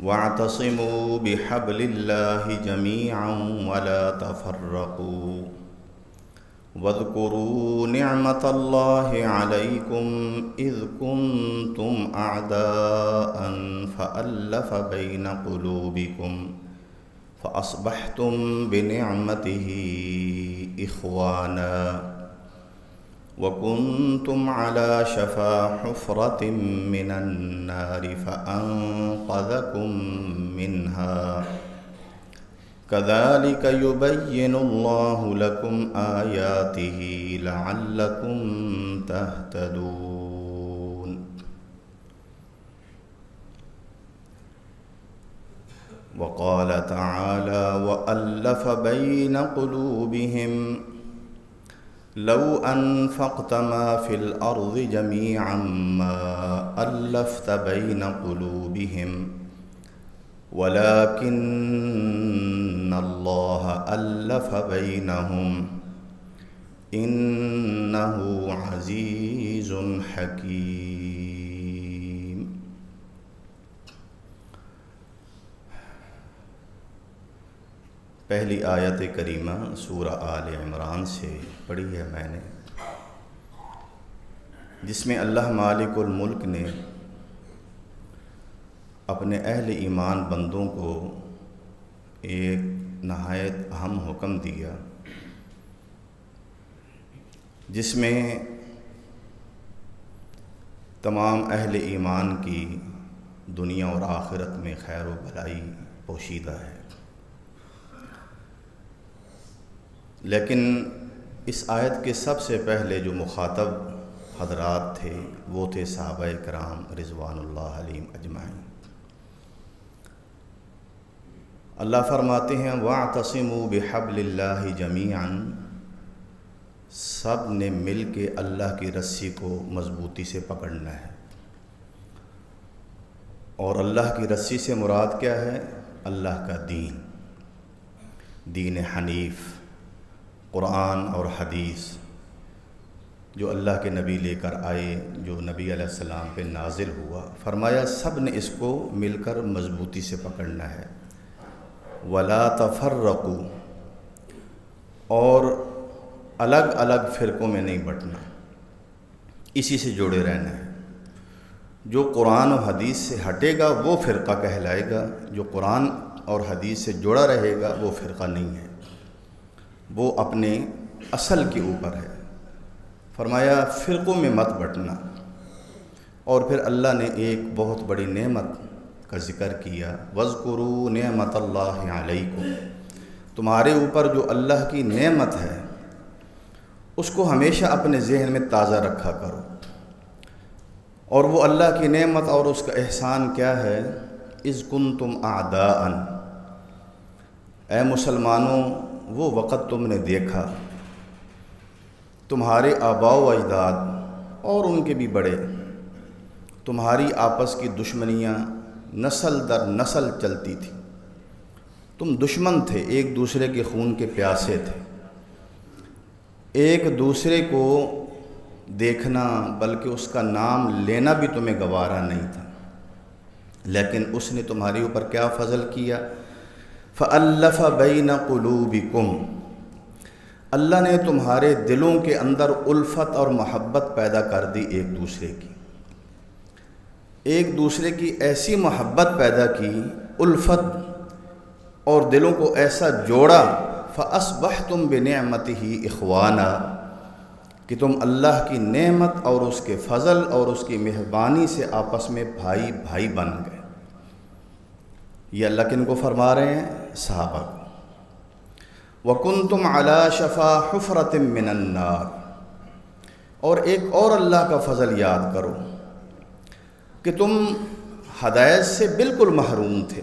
واعتصموا بحبل الله جميعا ولا تفرقوا واذكروا نعمة الله عليكم إذ كنتم أعداء فألف بين قلوبكم فأصبحتم بنعمته إخوانا وكنتم على شفا حفرة من النار فأنقذكم منها كذلك يبين الله لكم آياته لعلكم تهتدون. وقال تعالى وألف بين قلوبهم لو أنفقت ما في الأرض جميعا ما ألفت بين قلوبهم ولكن الله ألف بينهم إنه عزيز حكيم. پہلی آیت کریمہ سورہ آل عمران سے پڑھی ہے میں نے، جس میں اللہ مالک الملک نے اپنے اہل ایمان بندوں کو ایک نہایت اہم حکم دیا، جس میں تمام اہل ایمان کی دنیا اور آخرت میں خیر و بھلائی پوشیدہ ہے۔ لیکن اس آیت کے سب سے پہلے جو مخاطب حضرات تھے وہ تھے صحابہ کرام رضوان اللہ علیہم اجمعین۔ اللہ فرماتے ہیں وَاعْتَصِمُوا بِحَبْلِ اللَّهِ جَمِيعًا، سب نے مل کے اللہ کی رسی کو مضبوطی سے پکڑنا ہے۔ اور اللہ کی رسی سے مراد کیا ہے؟ اللہ کا دین، دین حنیف، قرآن اور حدیث جو اللہ کے نبی لے کر آئے، جو نبی علیہ السلام پہ نازل ہوا، فرمایا سب نے اس کو مل کر مضبوطی سے پکڑنا ہے۔ وَلَا تَفَرَّقُوا، اور الگ الگ فرقوں میں نہیں بٹنا، اسی سے جڑے رہنا ہے۔ جو قرآن و حدیث سے ہٹے گا وہ فرقہ کہلائے گا، جو قرآن اور حدیث سے جڑا رہے گا وہ فرقہ نہیں ہے، وہ اپنے اصل کے اوپر ہے۔ فرمایا فرقوں میں مت بٹنا۔ اور پھر اللہ نے ایک بہت بڑی نعمت کا ذکر کیا، وَاذْكُرُوا نِعْمَةَ اللَّهِ عَلَيْكُمْ، تمہارے اوپر جو اللہ کی نعمت ہے اس کو ہمیشہ اپنے ذہن میں تازہ رکھا کرو۔ اور وہ اللہ کی نعمت اور اس کا احسان کیا ہے؟ اِذْ كُنْتُمْ أَعْدَاءً، اے مسلمانوں وہ وقت تم نے دیکھا تمہارے آباء و اجداد اور ان کے بھی بڑے، تمہاری آپس کی دشمنیاں نسل در نسل چلتی تھی، تم دشمن تھے، ایک دوسرے کے خون کے پیاسے تھے، ایک دوسرے کو دیکھنا بلکہ اس کا نام لینا بھی تمہیں گوارا نہیں تھا۔ لیکن اس نے تمہارے اوپر کیا فضل کیا؟ فَأَلَّفَ بَيْنَ قُلُوبِكُمْ، اللہ نے تمہارے دلوں کے اندر الفت اور محبت پیدا کر دی، ایک دوسرے کی ایسی محبت پیدا کی، الفت، اور دلوں کو ایسا جوڑا، فَأَصْبَحْتُمْ بِنِعْمَتِهِ إِخْوَانًا، کہ تم اللہ کی نعمت اور اس کے فضل اور اس کی مہربانی سے آپس میں بھائی بھائی بن گئے۔ یہ اللہ کن کو فرما رہے ہیں؟ صحابہ کو۔ وَكُنْتُمْ عَلَى شَفَا حُفْرَةٍ مِّنَ النَّارِ، اور ایک اور اللہ کا فضل یاد کرو کہ تم ہدایت سے بالکل محروم تھے،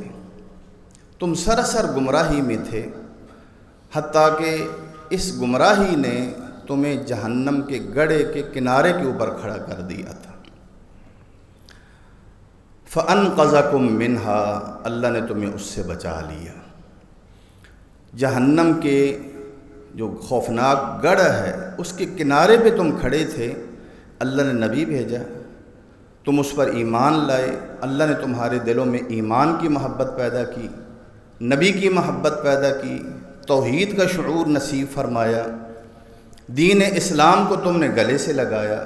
تم سراسر گمراہی میں تھے، حتیٰ کہ اس گمراہی نے تمہیں جہنم کے گڑھے کے کنارے کے اوپر کھڑا کر دیا تھا۔ فَأَنْقَذَكُمْ مِنْهَا، اللہ نے تمہیں اس سے بچا لیا۔ جہنم کے جو خوفناک گڑھ ہے اس کے کنارے پہ تم کھڑے تھے، اللہ نے نبی بھیجا تم اس پر ایمان لائے، اللہ نے تمہارے دلوں میں ایمان کی محبت پیدا کی، نبی کی محبت پیدا کی، توحید کا شعور نصیب فرمایا، دین اسلام کو تم نے گلے سے لگایا،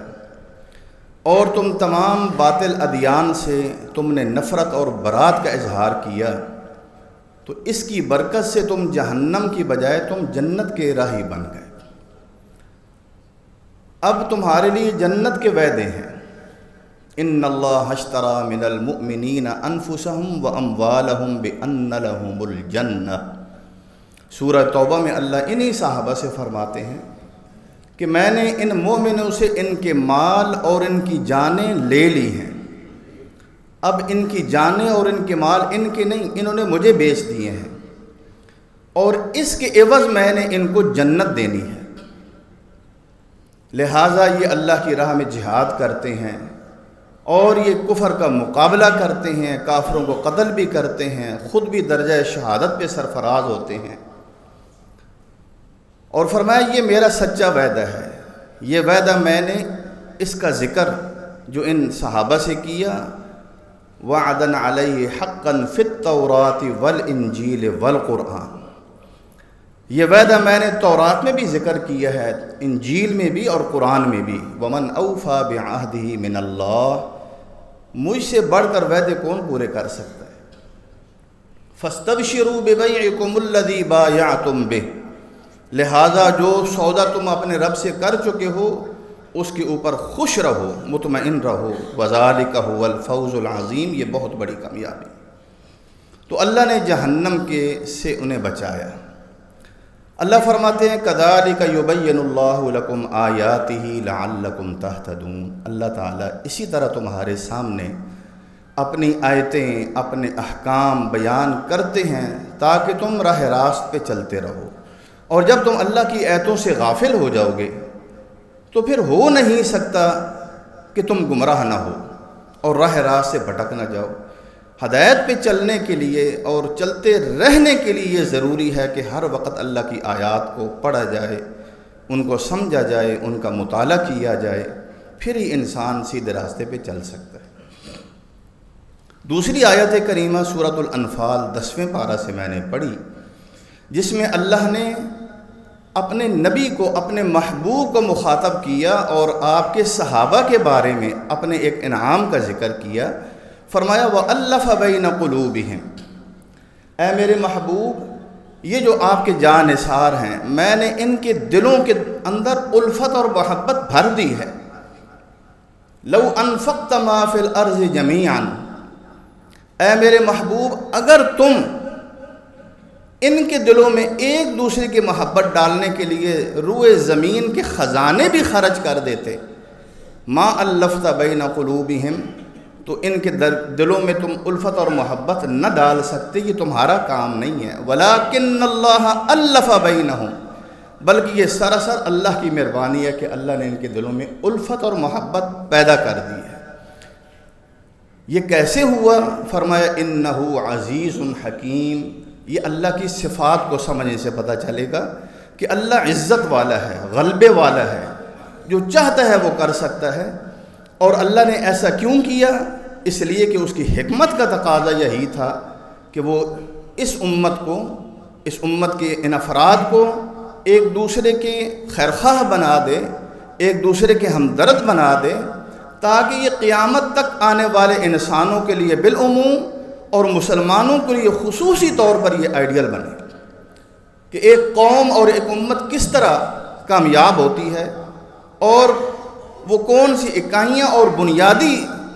اور تم تمام باطل ادیان سے تم نے نفرت اور برات کا اظہار کیا، تو اس کی برکت سے تم جہنم کی بجائے تم جنت کے راہی بن گئے۔ اب تمہارے لیے جنت کے وعدے ہیں۔ ان اللہ اشتری من المؤمنین انفسهم واموالهم بان لهم الجنہ۔ سورہ توبہ میں اللہ انہی صحابہ سے فرماتے ہیں کہ میں نے ان مومنوں سے ان کے مال اور ان کی جانیں لے لی ہیں، اب ان کی جانیں اور ان کے مال ان کے نہیں، انہوں نے مجھے بیچ دیے ہیں، اور اس کے عوض میں نے ان کو جنت دینی ہے۔ لہٰذا یہ اللہ کی راہ میں جہاد کرتے ہیں اور یہ کفر کا مقابلہ کرتے ہیں، کافروں کو قتل بھی کرتے ہیں، خود بھی درجہ شہادت پہ سرفراز ہوتے ہیں۔ اور فرمایا یہ میرا سچا وعدہ ہے، یہ وعدہ میں نے اس کا ذکر جو ان صحابہ سے کیا، وعدن علیہ حقا فی التوراۃ والانجیل والقرآن، یہ وعدہ میں نے تورات میں بھی ذکر کیا ہے، انجیل میں بھی اور قرآن میں بھی۔ ومن اوفی بعہدہ من اللہ، مجھ سے بڑھ کر وعدے کون پورے کر سکتا ہے؟ فاستبشروا ببیعکم الذی بایعتم بہ، لہٰذا جو سودا تم اپنے رب سے کر چکے ہو اس کے اوپر خوش رہو، مطمئن رہو، وذالک هو الفوز العظیم، یہ بہت بڑی کامیابی۔ تو اللہ نے جہنم سے انہیں بچایا۔ اللہ فرماتے ہیں کذالک یبین اللہ لکم آیاتہ لعلکم تہتدون، اللہ تعالیٰ اسی طرح تمہارے سامنے اپنی آیتیں، اپنے احکام بیان کرتے ہیں تاکہ تم راہ راست پہ چلتے رہو، اور جب تم اللہ کی آیتوں سے غافل ہو جاؤ گے تو پھر ہو نہیں سکتا کہ تم گمراہ نہ ہو اور راہ راست سے بھٹک نہ جاؤ۔ ہدایت پہ چلنے کے لیے اور چلتے رہنے کے لیے یہ ضروری ہے کہ ہر وقت اللہ کی آیات کو پڑھا جائے، ان کو سمجھا جائے، ان کا مطالعہ کیا جائے، پھر ہی انسان سیدھے راستے پہ چل سکتا ہے۔ دوسری آیت کریمہ سورۃ الانفال 10ویں پارہ سے میں نے پڑھی، جس میں اللہ نے اپنے نبی کو، اپنے محبوب کو مخاطب کیا اور آپ کے صحابہ کے بارے میں اپنے ایک انعام کا ذکر کیا۔ فرمایا وَأَلَّفَ بَيْنَ قُلُوبِهِمْ، اے میرے محبوب یہ جو آپ کے جانثار ہیں، میں نے ان کے دلوں کے اندر الفت اور محبت بھر دی ہے۔ لَوْ أَنفَقْتَ مَا فِي الْأَرْضِ جَمِيعًا، اے میرے محبوب اگر تم ان کے دلوں میں ایک دوسرے کی محبت ڈالنے کے لیے روئے زمین کے خزانے بھی خرچ کر دیتے، مَا أَلَّفْتَ بَيْنَ قُلُوبِهِمْ، تو ان کے دلوں میں تم الفت اور محبت نہ ڈال سکتے، یہ تمہارا کام نہیں ہے۔ وَلَٰكِنَّ اللَّهَ أَلَّفَ بَيْنَهُمْ، بلکہ یہ سراسر اللہ کی مہربانی ہے کہ اللہ نے ان کے دلوں میں الفت اور محبت پیدا کر دی ہے۔ یہ کیسے ہوا؟ فرمایا إِنَّهُ عَزِيزٌ حَكِيمٌ، یہ اللہ کی صفات کو سمجھنے سے پتہ چلے گا کہ اللہ عزت والا ہے، غلبے والا ہے، جو چاہتا ہے وہ کر سکتا ہے۔ اور اللہ نے ایسا کیوں کیا؟ اس لیے کہ اس کی حکمت کا تقاضا یہی تھا کہ وہ اس امت کو، اس امت کے ان افراد کو ایک دوسرے کے خیرخواہ بنا دے، ایک دوسرے کے ہمدرد بنا دے، تاکہ یہ قیامت تک آنے والے انسانوں کے لیے بالعموم اور مسلمانوں کے لیے خصوصی طور پر یہ آئیڈیل بنے کہ ایک قوم اور ایک امت کس طرح کامیاب ہوتی ہے، اور وہ کون سی اکائیاں اور بنیادی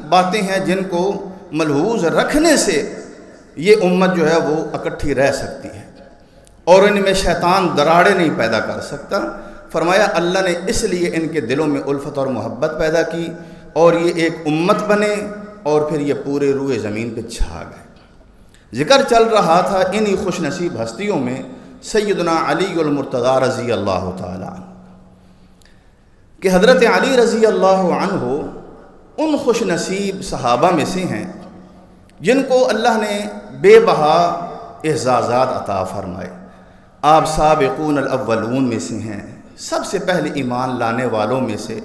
باتیں ہیں جن کو ملحوظ رکھنے سے یہ امت جو ہے وہ اکٹھی رہ سکتی ہے اور ان میں شیطان دراڑیں نہیں پیدا کر سکتا۔ فرمایا اللہ نے اس لیے ان کے دلوں میں الفت اور محبت پیدا کی اور یہ ایک امت بنے اور پھر یہ پورے روئے زمین پہ چھا گئے۔ ذکر چل رہا تھا انہی خوش نصیب ہستیوں میں سیدنا علی المرتضیٰ رضی اللہ تعالیٰ عنہ، کہ حضرت علی رضی اللہ عنہ ان خوش نصیب صحابہ میں سے ہیں جن کو اللہ نے بے بہا اعزازات عطا فرمائے۔ آپ سابقون الاولون میں سے ہیں، سب سے پہلے ایمان لانے والوں میں سے،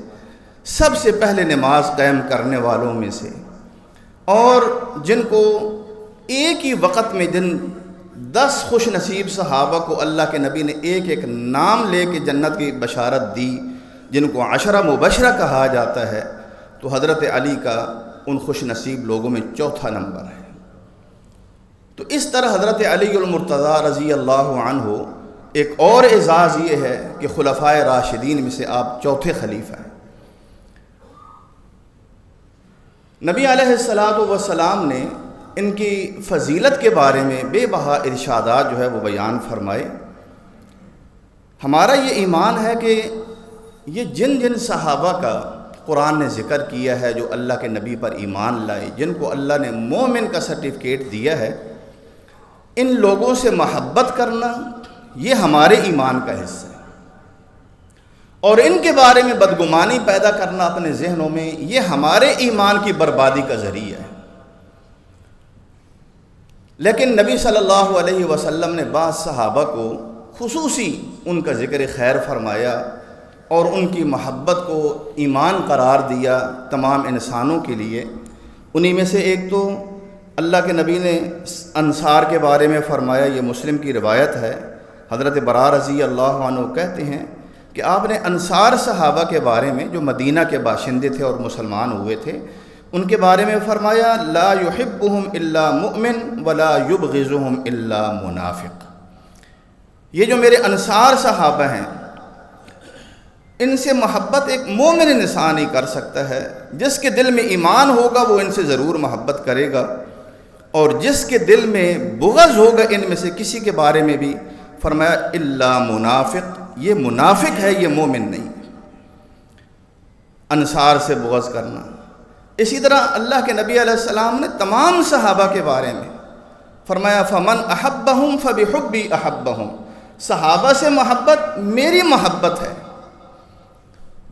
سب سے پہلے نماز قائم کرنے والوں میں سے، اور جن کو ایک ہی وقت میں جن 10 خوش نصیب صحابہ کو اللہ کے نبی نے ایک ایک نام لے کے جنت کی بشارت دی، جن کو 10 مبشرہ کہا جاتا ہے، تو حضرت علی کا ان خوش نصیب لوگوں میں چوتھا نمبر ہے۔ تو اس طرح حضرت علی المرتضیٰ رضی اللہ عنہ ایک اور اعزاز یہ ہے کہ خلفائے راشدین میں سے آپ چوتھے خلیفہ ہیں۔ نبی علیہ السلام نے ان کی فضیلت کے بارے میں بے بہا ارشادات جو ہے وہ بیان فرمائے۔ ہمارا یہ ایمان ہے کہ یہ جن جن صحابہ کا قرآن نے ذکر کیا ہے، جو اللہ کے نبی پر ایمان لائے، جن کو اللہ نے مومن کا سرٹیفکیٹ دیا ہے، ان لوگوں سے محبت کرنا یہ ہمارے ایمان کا حصہ ہے، اور ان کے بارے میں بدگمانی پیدا کرنا اپنے ذہنوں میں یہ ہمارے ایمان کی بربادی کا ذریعہ ہے۔ لیکن نبی صلی اللہ علیہ وسلم نے بعض صحابہ کو خصوصی ان کا ذکر خیر فرمایا اور ان کی محبت کو ایمان قرار دیا تمام انسانوں کے لیے۔ انہی میں سے ایک تو اللہ کے نبی نے انصار کے بارے میں فرمایا، یہ مسلم کی روایت ہے، حضرت برا رضی اللہ عنہ کہتے ہیں کہ آپ نے انصار صحابہ کے بارے میں جو مدینہ کے باشندے تھے اور مسلمان ہوئے تھے، ان کے بارے میں فرمایا لا يحبهم الا مؤمن ولا يبغضهم الا منافق۔ یہ جو میرے انصار صحابہ ہیں، ان سے محبت ایک مومن انسان ہی کر سکتا ہے، جس کے دل میں ایمان ہوگا وہ ان سے ضرور محبت کرے گا، اور جس کے دل میں بغض ہوگا ان میں سے کسی کے بارے میں بھی، فرمایا الا منافق، یہ منافق ہے، یہ مومن نہیں۔ انصار سے بغض کرنا۔ اسی طرح اللہ کے نبی علیہ السلام نے تمام صحابہ کے بارے میں فرمایا فمن احبہم فبحبی احبہم، صحابہ سے محبت میری محبت ہے،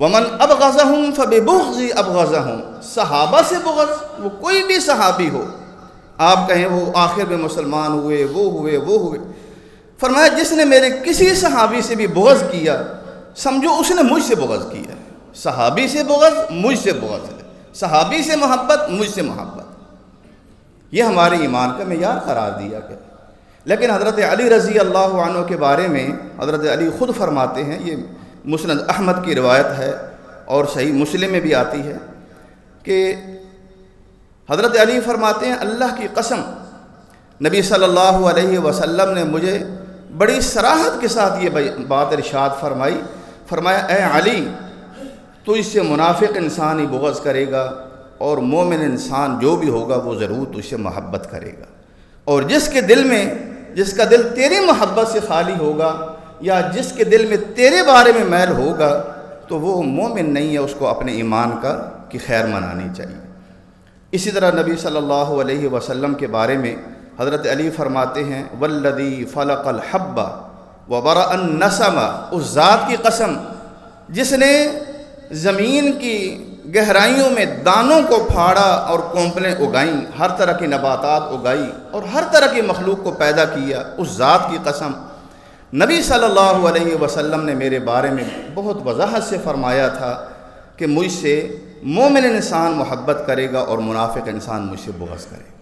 ومن ابغضہم فببغضی ابغضہم، صحابہ سے بغض وہ کوئی بھی صحابی ہو، آپ کہیں وہ آخر میں مسلمان ہوئے، وہ ہوئے، فرمایا جس نے میرے کسی صحابی سے بھی بغض کیا سمجھو اس نے مجھ سے بغض کیا ہے۔ صحابی سے بغض مجھ سے بغض ہے، صحابی سے محبت مجھ سے محبت، یہ ہمارے ایمان کا معیار قرار دیا گیا۔ لیکن حضرت علی رضی اللہ عنہ کے بارے میں حضرت علی خود فرماتے ہیں، یہ مسند احمد کی روایت ہے اور صحیح مسلم میں بھی آتی ہے، کہ حضرت علی فرماتے ہیں اللہ کی قسم نبی صلی اللہ علیہ وسلم نے مجھے بڑی صراحت کے ساتھ یہ بات ارشاد فرمائی، فرمایا اے علی تو اس سے منافق انسان ہی بغض کرے گا، اور مومن انسان جو بھی ہوگا وہ ضرور تو اس سے محبت کرے گا، اور جس کا دل تیری محبت سے خالی ہوگا یا جس کے دل میں تیرے بارے میں میل ہوگا تو وہ مومن نہیں ہے، اس کو اپنے ایمان کی خیر منانی چاہیے۔ اسی طرح نبی صلی اللہ علیہ وسلم کے بارے میں حضرت علی فرماتے ہیں والذی فلق الحب وبرأ النسم، اس ذات کی قسم جس نے زمین کی گہرائیوں میں دانوں کو پھاڑا اور کونپلیں اگائیں، ہر طرح کی نباتات اگائی اور ہر طرح کی مخلوق کو پیدا کیا، اس ذات کی قسم نبی صلی اللہ علیہ وسلم نے میرے بارے میں بہت وضاحت سے فرمایا تھا کہ مجھ سے مومن انسان محبت کرے گا اور منافق انسان مجھ سے بغض کرے گا۔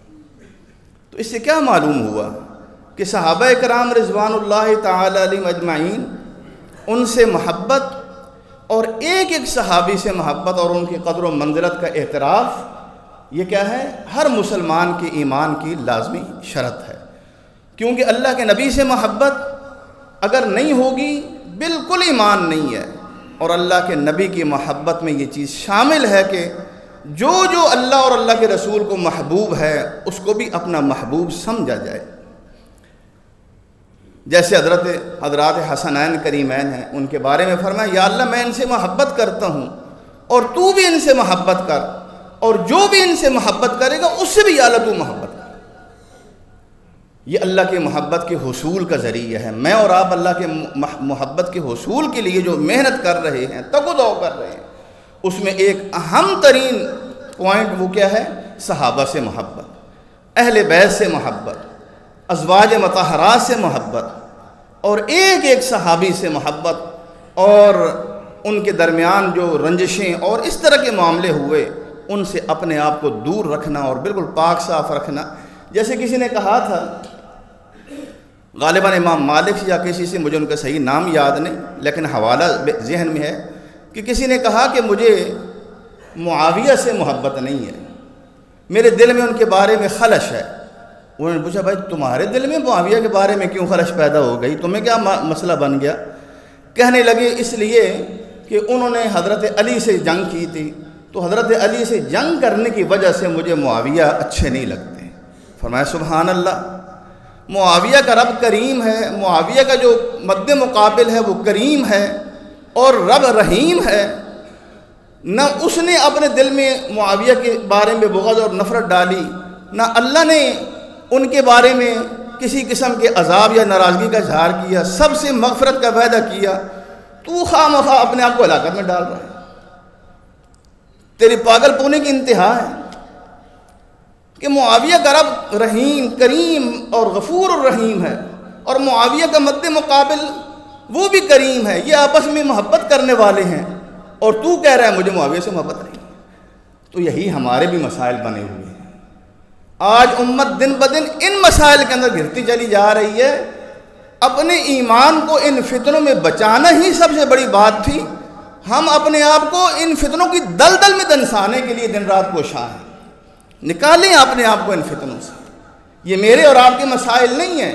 تو اس سے کیا معلوم ہوا کہ صحابہ کرام رضوان اللہ تعالی علیہم اجمعین ان سے محبت اور ایک ایک صحابی سے محبت اور ان کی قدر و منزلت کا اعتراف یہ کیا ہے؟ ہر مسلمان کے ایمان کی لازمی شرط ہے، کیونکہ اللہ کے نبی سے محبت اگر نہیں ہوگی بالکل ایمان نہیں ہے، اور اللہ کے نبی کی محبت میں یہ چیز شامل ہے کہ جو اللہ اور اللہ کے رسول کو محبوب ہے اس کو بھی اپنا محبوب سمجھا جائے۔ جیسے حضرات حسنین کریمین ہیں، ان کے بارے میں فرمایا یا اللہ میں ان سے محبت کرتا ہوں اور تو بھی ان سے محبت کر، اور جو بھی ان سے محبت کرے گا اس سے بھی یا اللہ تو محبت کر۔ یہ اللہ کے محبت کے حصول کا ذریعہ ہے۔ میں اور آپ اللہ کے محبت کے حصول کے لیے جو محنت کر رہے ہیں، تگ و دو کر رہے ہیں، اس میں ایک اہم ترین پوائنٹ وہ کیا ہے؟ صحابہ سے محبت، اہل بیت سے محبت، ازواج مطہرات سے محبت، اور ایک ایک صحابی سے محبت، اور ان کے درمیان جو رنجشیں اور اس طرح کے معاملے ہوئے ان سے اپنے آپ کو دور رکھنا اور بالکل پاک صاف رکھنا. جیسے کسی نے کہا تھا، غالباً امام مالک یا کسی سے، مجھے ان کا صحیح نام یاد نہیں لیکن حوالہ ذہن میں ہے، کہ کسی نے کہا کہ مجھے معاویہ سے محبت نہیں ہے، میرے دل میں ان کے بارے میں خلش ہے. انہوں نے پوچھا بھائی تمہارے دل میں معاویہ کے بارے میں کیوں خلش پیدا ہو گئی، تمہیں کیا مسئلہ بن گیا؟ کہنے لگے اس لیے کہ انہوں نے حضرت علی سے جنگ کی تھی، تو حضرت علی سے جنگ کرنے کی وجہ سے مجھے معاویہ اچھے نہیں لگتے. فرمایا سبحان اللہ، معاویہ کا رب کریم ہے، معاویہ کا جو مد مقابل ہے وہ کریم ہے اور رب رحیم ہے. نہ اس نے اپنے دل میں معاویہ کے بارے میں بغض اور نفرت ڈالی، نہ اللہ نے ان کے بارے میں کسی قسم کے عذاب یا ناراضگی کا اظہار کیا، سب سے مغفرت کا وعدہ کیا. تو خواہ مخواہ اپنے آپ کو ہلاکت میں ڈال رہا ہے. تیری پاگل پونے کی انتہا ہے کہ معاویہ کا رب رحیم کریم اور غفور الرحیم ہے اور معاویہ کا مد مقابل وہ بھی کریم ہے، یہ آپس میں محبت کرنے والے ہیں، اور تو کہہ رہا ہے مجھے معاویہ سے محبت نہیں. تو یہی ہمارے بھی مسائل بنے ہوئے ہیں. آج امت دن بدن ان مسائل کے اندر گرتی چلی جا رہی ہے. اپنے ایمان کو ان فتنوں میں بچانا ہی سب سے بڑی بات تھی. ہم اپنے آپ کو ان فتنوں کی دلدل میں دنسانے کے لیے دن رات کوشاں ہیں. نکالیں اپنے آپ کو ان فتنوں سے. یہ میرے اور آپ کے مسائل نہیں ہیں.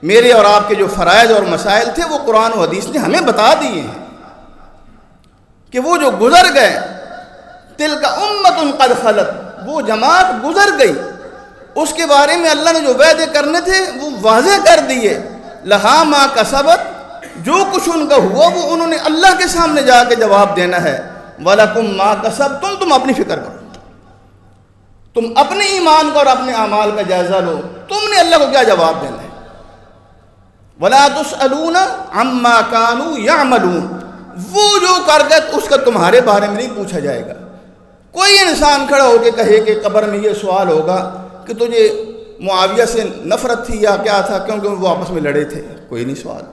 میرے اور آپ کے جو فرائض اور مسائل تھے وہ قرآن و حدیث نے ہمیں بتا دیے ہیں کہ وہ جو گزر گئے، تلک امت قد خلت، وہ جماعت گزر گئی، اس کے بارے میں اللہ نے جو وعدے کرنے تھے وہ واضح کر دیے. لہا ما کسبت، جو کچھ ان کا ہوا وہ انہوں نے اللہ کے سامنے جا کے جواب دینا ہے. وَلَكُمْ مَا كَسَبْتُمْ، تم اپنی فکر کرو، تم اپنے ایمان کو اور اپنے اعمال کا جائزہ لو، تم نے اللہ کو کیا جواب دینا ہے. وَلَا تُسْأَلُونَ عَمَّا كَانُوا يَعْمَلُونَ، وہ جو کر گئے اس کا تمہارے بارے میں نہیں پوچھا جائے گا. کوئی انسان کھڑا ہو کے کہے کہ قبر میں یہ سوال ہوگا کہ تجھے معاویہ سے نفرت تھی یا کیا تھا کیونکہ وہ آپس میں لڑے تھے، کوئی نہیں سوال.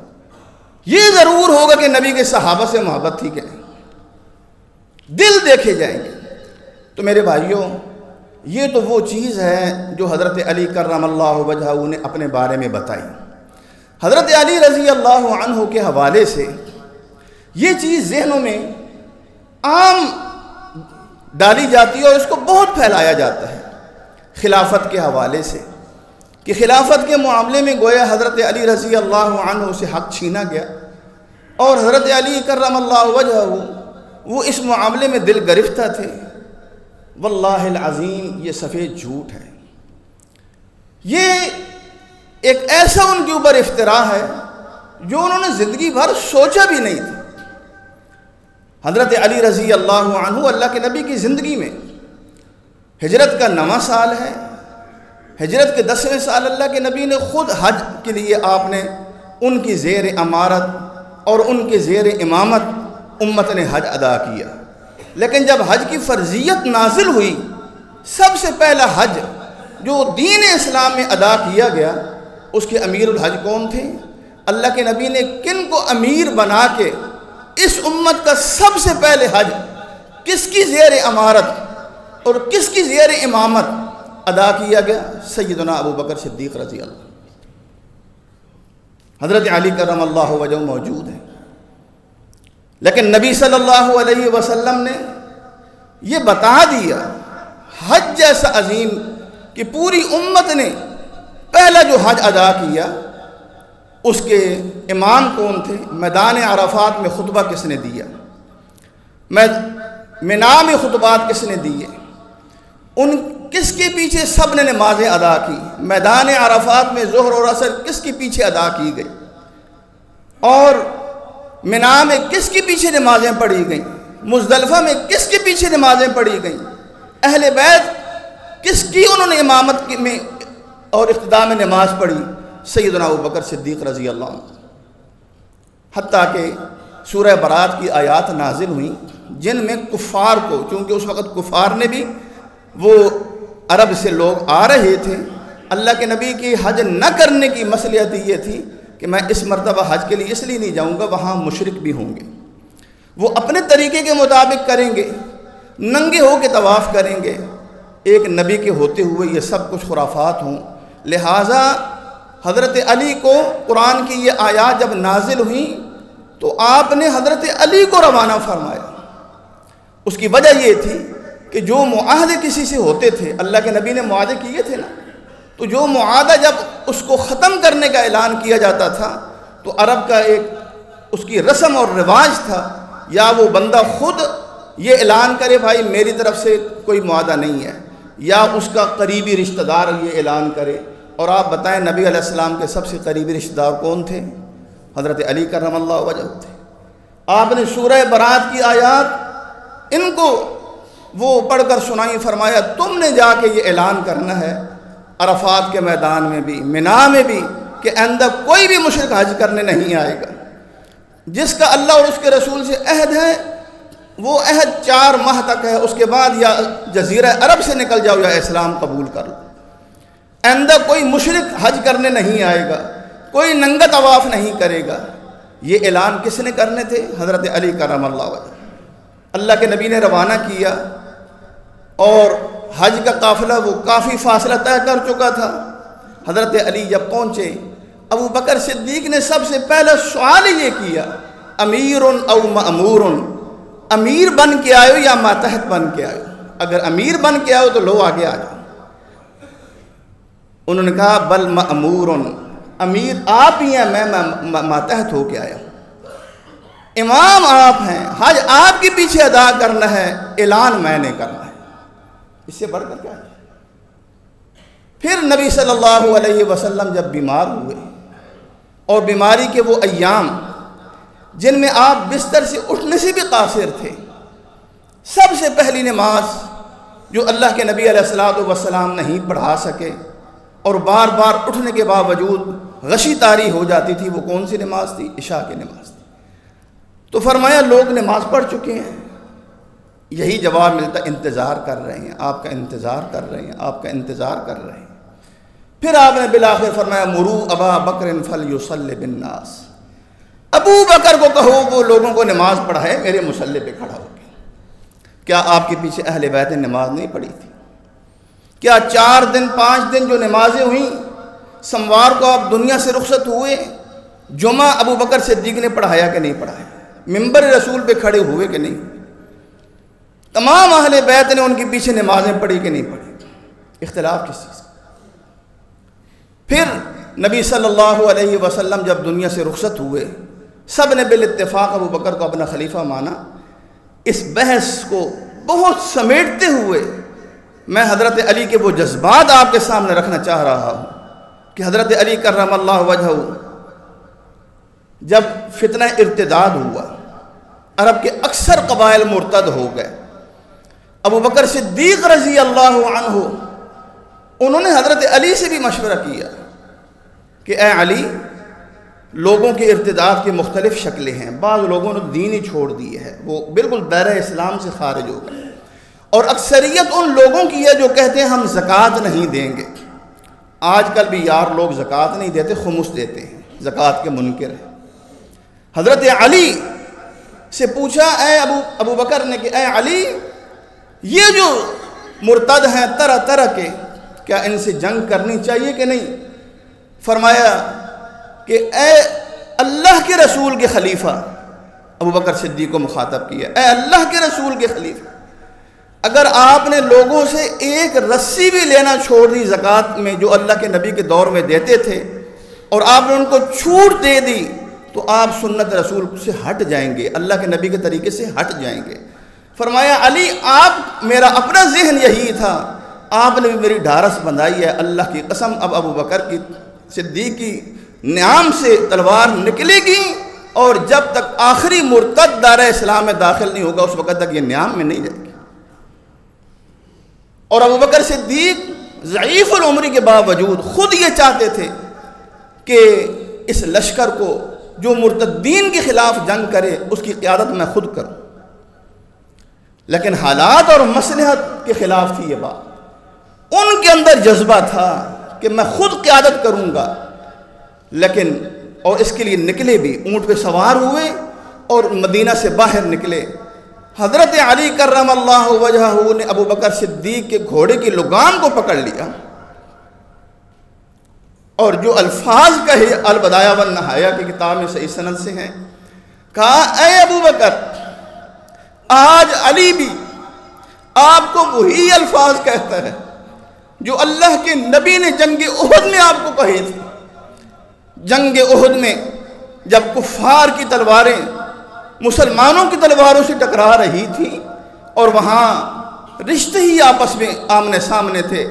یہ ضرور ہوگا کہ نبی کے صحابہ سے محبت تھی کہ نہیں. دل دیکھے جائیں گے. تو میرے بھائیوں، یہ تو وہ چیز ہے جو حضرت علی کرم اللہ وجہہ نے اپنے بارے میں بتائی. حضرت علی رضی اللہ عنہ کے حوالے سے یہ چیز ذہنوں میں عام ڈالی جاتی ہے اور اس کو بہت پھیلایا جاتا ہے خلافت کے حوالے سے، کہ خلافت کے معاملے میں گویا حضرت علی رضی اللہ عنہ سے حق چھینا گیا، اور حضرت علی کرم اللہ وجہہ وہ اس معاملے میں دل گرفتہ تھے. واللہ العظیم یہ سفید جھوٹ ہے. یہ ایک ایسا ان کے اوپر افتراء ہے جو انہوں نے زندگی بھر سوچا بھی نہیں تھا. حضرت علی رضی اللہ عنہ اللہ کے نبی کی زندگی میں ہجرت کا 9واں سال ہے. ہجرت کے 10ویں سال اللہ کے نبی نے خود حج کے لیے آپ نے ان کی زیر امارت اور ان کے زیر امامت امت نے حج ادا کیا. لیکن جب حج کی فرضیت نازل ہوئی، سب سے پہلا حج جو دین اسلام میں ادا کیا گیا اس کے امیر الحج کون تھے؟ اللہ کے نبی نے کن کو امیر بنا کے اس امت کا سب سے پہلے حج کس کی زیر امارت اور کس کی زیر امامت ادا کیا گیا؟ سیدنا ابو بکر صدیق رضی اللہ. حضرت علی کرم اللہ وجہ موجود ہیں، لیکن نبی صلی اللہ علیہ وسلم نے یہ بتا دیا حج جیسا عظیم کہ پوری امت نے پہلا جو حج ادا کیا اس کے امام کون تھے؟ میدان عرفات میں خطبہ کس نے دیا؟ مینا میں خطبات کس نے دیے؟ ان کس کے پیچھے سب نے نمازیں ادا کی؟ میدان عرفات میں ظہر اور عصر کس کے پیچھے ادا کی گئی؟ اور مینا میں کس کے پیچھے نمازیں پڑھی گئیں؟ مزدلفہ میں کس کے پیچھے نمازیں پڑھی گئیں؟ اہل بیت کس کی انہوں نے امامت میں اور اقتداء میں نماز پڑھی؟ سیدنا ابو بکر صدیق رضی اللہ عنہ. حتیٰ کہ سورہ برات کی آیات نازل ہوئیں جن میں کفار کو، چونکہ اس وقت کفار نے بھی، وہ عرب سے لوگ آ رہے تھے، اللہ کے نبی کی حج نہ کرنے کی مصلحت یہ تھی کہ میں اس مرتبہ حج کے لیے اس لیے نہیں جاؤں گا، وہاں مشرک بھی ہوں گے. وہ اپنے طریقے کے مطابق کریں گے، ننگے ہو کے طواف کریں گے، ایک نبی کے ہوتے ہوئے یہ سب کچھ خرافات ہوں۔ لہٰذا حضرت علی کو قرآن کی یہ آیات جب نازل ہوئیں تو آپ نے حضرت علی کو روانہ فرمایا۔ اس کی وجہ یہ تھی کہ جو معاہدے کسی سے ہوتے تھے، اللہ کے نبی نے معاہدے کیے تھے نا، تو جو معاہدہ جب اس کو ختم کرنے کا اعلان کیا جاتا تھا تو عرب کا ایک اس کی رسم اور رواج تھا، یا وہ بندہ خود یہ اعلان کرے بھائی میری طرف سے کوئی معاہدہ نہیں ہے، یا اس کا قریبی رشتہ دار یہ اعلان کرے۔ اور آپ بتائیں نبی علیہ السلام کے سب سے قریبی رشتہ دار کون تھے؟ حضرت علی کرم اللہ وجہ تھے۔ آپ نے سورہ برات کی آیات ان کو وہ پڑھ کر سنائی، فرمایا تم نے جا کے یہ اعلان کرنا ہے عرفات کے میدان میں بھی، منا میں بھی، کہ آئندہ کوئی بھی مشرک حج کرنے نہیں آئے گا۔ جس کا اللہ اور اس کے رسول سے عہد ہے وہ عہد 4 ماہ تک ہے، اس کے بعد یا جزیرہ عرب سے نکل جاؤ یا اسلام قبول کر لو۔ آئندہ کوئی مشرک حج کرنے نہیں آئے گا، کوئی ننگا طواف نہیں کرے گا۔ یہ اعلان کس نے کرنے تھے؟ حضرت علی کرم اللہ وجہ۔ اللہ کے نبی نے روانہ کیا اور حج کا قافلہ وہ کافی فاصلہ طے کر چکا تھا۔ حضرت علی جب پہنچے، ابو بکر صدیق نے سب سے پہلا سوال یہ کیا، امیر او مأمور، امیر بن کے آئے ہو یا ماتحت بن کے آئے ہو؟ اگر امیر بن کے آئے ہو تو لو آگے آ جاؤ۔ انہوں نے کہا بل مأمور، امیر آپ ہی ہیں، میں ماتحت ہو کے آیا ہوں۔ امام آپ ہیں، حج آپ کے پیچھے ادا کرنا ہے، اعلان میں نے کرنا ہے، اس سے بڑھ کر کیا ہے؟ پھر نبی صلی اللہ علیہ وسلم جب بیمار ہوئے اور بیماری کے وہ ایام جن میں آپ بستر سے اٹھنے سے بھی قاصر تھے، سب سے پہلی نماز جو اللہ کے نبی علیہ السلام نہیں پڑھا سکے اور بار بار اٹھنے کے باوجود غشی طاری ہو جاتی تھی، وہ کون سی نماز تھی؟ عشاء کی نماز تھی۔ تو فرمایا لوگ نماز پڑھ چکے ہیں، یہی جواب ملتا انتظار کر رہے ہیں، آپ کا انتظار کر رہے ہیں، آپ کا انتظار کر رہے ہیں۔ پھر آپ نے بالآخر فرمایا مرو ابا بکر فلیصلی بالناس، ابو بکر کو کہو وہ لوگوں کو نماز پڑھائے میرے مصلی پہ کھڑا ہو کے۔ کیا آپ کے پیچھے اہل بیت نے نماز نہیں پڑھی تھی؟ کیا 4 دن 5 دن جو نمازیں ہوئیں، سموار کو آپ دنیا سے رخصت ہوئے، جمعہ ابو بکر صدیق نے پڑھایا کہ نہیں پڑھایا؟ منبر رسول پہ کھڑے ہوئے کہ نہیں؟ تمام اہل بیت نے ان کے پیچھے نمازیں پڑھی کہ نہیں پڑھی؟ اختلاف کس چیز کا؟ پھر نبی صلی اللہ علیہ وسلم جب دنیا سے رخصت ہوئے، سب نے بالاتفاق ابو بکر کو اپنا خلیفہ مانا۔ اس بحث کو بہت سمیٹتے ہوئے میں حضرت علی کے وہ جذبات آپ کے سامنے رکھنا چاہ رہا ہوں کہ حضرت علی کرم اللہ وجہہ جب فتنہ ارتداد ہوا، عرب کے اکثر قبائل مرتد ہو گئے، ابو بکر صدیق رضی اللہ عنہ انہوں نے حضرت علی سے بھی مشورہ کیا کہ اے علی، لوگوں کے ارتداد کی مختلف شکلیں ہیں، بعض لوگوں نے دین ہی چھوڑ دیے ہے، وہ بالکل دائرہ اسلام سے خارج ہو گئے، اور اکثریت ان لوگوں کی ہے جو کہتے ہیں ہم زکوٰۃ نہیں دیں گے۔ آج کل بھی یار لوگ زکوٰۃ نہیں دیتے، خمس دیتے ہیں، زکوٰۃ کے منکر ہیں۔ حضرت علی سے پوچھا اے ابو بکر نے کہ اے علی، یہ جو مرتد ہیں طرح طرح کے، کیا ان سے جنگ کرنی چاہیے کہ نہیں؟ فرمایا کہ اے اللہ کے رسول کے خلیفہ، ابو بکر صدیق کو مخاطب کیا، اے اللہ کے رسول کے خلیفہ، اگر آپ نے لوگوں سے ایک رسی بھی لینا چھوڑ دی زکوٰۃ میں جو اللہ کے نبی کے دور میں دیتے تھے، اور آپ نے ان کو چھوٹ دے دی، تو آپ سنت رسول سے ہٹ جائیں گے، اللہ کے نبی کے طریقے سے ہٹ جائیں گے۔ فرمایا علی، آپ میرا اپنا ذہن یہی تھا، آپ نے بھی میری ڈھارس بندھائی ہے، اللہ کی قسم اب ابو بکر کی صدیق کی نیام سے تلوار نکلے گی، اور جب تک آخری مرتد دائرہ اسلام میں داخل نہیں ہوگا اس وقت تک یہ نیام میں نہیں جائے گی۔ اور ابو بکر صدیق ضعیف العمری کے باوجود خود یہ چاہتے تھے کہ اس لشکر کو جو مرتدین کے خلاف جنگ کرے اس کی قیادت میں خود کروں، لیکن حالات اور مصلحت کے خلاف تھی یہ بات۔ ان کے اندر جذبہ تھا کہ میں خود قیادت کروں گا، لیکن اور اس کے لیے نکلے بھی، اونٹ پہ سوار ہوئے اور مدینہ سے باہر نکلے، حضرت علی کرم اللہ وجہہ نے ابو بکر صدیق کے گھوڑے کی لگام کو پکڑ لیا اور جو الفاظ کہے البدایہ والنہایہ کی کتاب میں صحیح سند سے ہیں، کہا اے ابو بکر، آج علی بھی آپ کو وہی الفاظ کہتا ہے جو اللہ کے نبی نے جنگ احد میں آپ کو کہے تھے۔ جنگ احد میں جب کفار کی تلواریں مسلمانوں کی تلواروں سے ٹکرا رہی تھیں اور وہاں رشتے ہی آپس میں آمنے سامنے تھے،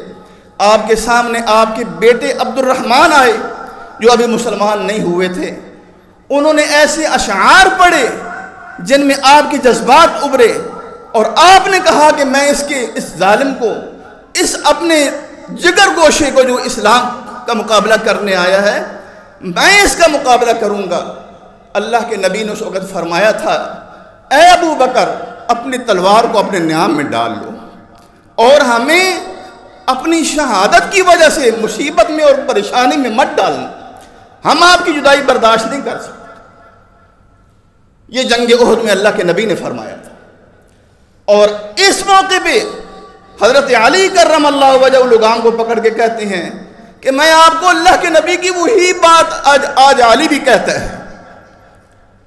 آپ کے سامنے آپ کے بیٹے عبد الرحمن آئے جو ابھی مسلمان نہیں ہوئے تھے۔ انہوں نے ایسے اشعار پڑھے جن میں آپ کے جذبات ابھرے اور آپ نے کہا کہ میں اس ظالم کو، اس اپنے جگر گوشے کو جو اسلام کا مقابلہ کرنے آیا ہے، میں اس کا مقابلہ کروں گا۔ اللہ کے نبی نے اس وقت فرمایا تھا، اے ابو بکر، اپنی تلوار کو اپنے نیام میں ڈال لو اور ہمیں اپنی شہادت کی وجہ سے مصیبت میں اور پریشانی میں مت ڈالنا، ہم آپ کی جدائی برداشت نہیں کر سکتے۔ یہ جنگ احد میں اللہ کے نبی نے فرمایا تھا، اور اس موقع پہ حضرت علی کرم اللہ وجہہ لگام کو پکڑ کے کہتے ہیں کہ میں آپ کو اللہ کے نبی کی وہی بات آج علی بھی کہتا ہے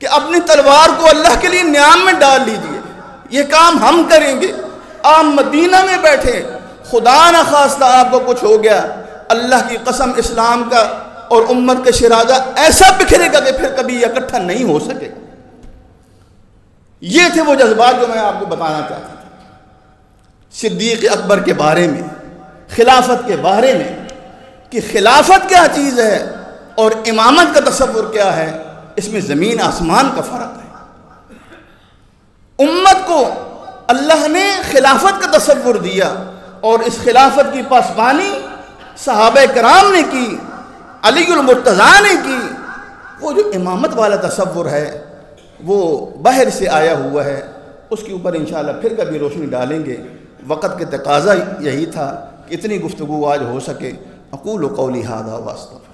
کہ اپنی تلوار کو اللہ کے لیے نیام میں ڈال لیجئے، یہ کام ہم کریں گے۔ آپ مدینہ میں بیٹھے، خدا نہ خواستہ آپ کو کچھ ہو گیا، اللہ کی قسم اسلام کا اور امت کا شرازہ ایسا بکھرے گا کہ پھر کبھی اکٹھا نہیں ہو سکے گا۔ یہ تھے وہ جذبات جو میں آپ کو بتانا چاہتا تھا صدیق اکبر کے بارے میں، خلافت کے بارے میں، کہ خلافت کیا چیز ہے اور امامت کا تصور کیا ہے، اس میں زمین آسمان کا فرق ہے۔ امت کو اللہ نے خلافت کا تصور دیا اور اس خلافت کی پاسبانی صحابہ کرام نے کی، علی المرتضیٰ نے کی۔ وہ جو امامت والا تصور ہے وہ باہر سے آیا ہوا ہے، اس کے اوپر انشاءاللہ پھر کبھی روشنی ڈالیں گے۔ وقت کے تقاضا یہی تھا کہ اتنی گفتگو آج ہو سکے۔ اقول قولی ھذا واستغفر